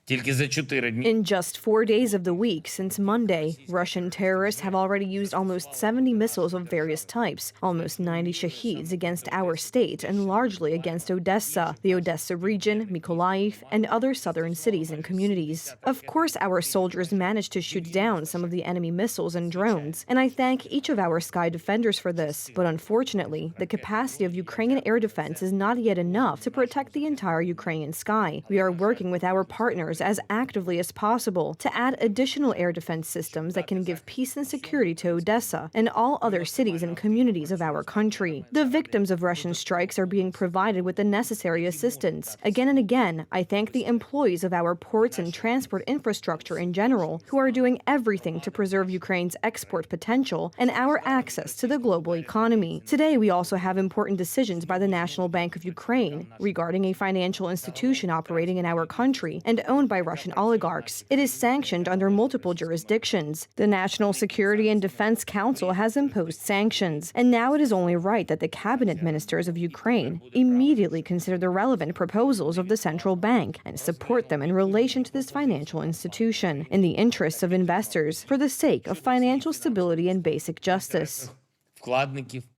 Тільки за 4 дні. In just 4 days of the week since Monday, Russian terrorists have already used almost 70 missiles of various types, almost 90 Shaheds against our state and largely against Odessa, the Odessa region, Mykolaiv, and other southern cities and communities. Of course, our soldiers managed to shoot down some of the enemy missiles and drones, and I thank each of our sky defenders for this. But unfortunately, the capacity of Ukrainian air defense is not yet enough to protect the entire Ukrainian sky. We are working with our partners as actively as possible to add additional air defense systems that can give peace and security to Odessa and all other cities and communities of our country. The victims of Russian strikes are being provided with the necessary assistance. Again and again, I thank the employees of our ports and transport infrastructure in general who are doing everything to preserve Ukraine's export potential and our access to the global economy. Today, we also have important decisions by the National Bank of Ukraine regarding a financial institution operating in our country and owned by Russian oligarchs. It is sanctioned under multiple jurisdictions. The National Security and Defense Council has imposed sanctions, and now it is only right that the cabinet ministers of Ukraine immediately consider the relevant proposals of the central bank and support them in relation to this financial institution, in the interests of investors, for the sake of financial stability and basic justice. Вкладників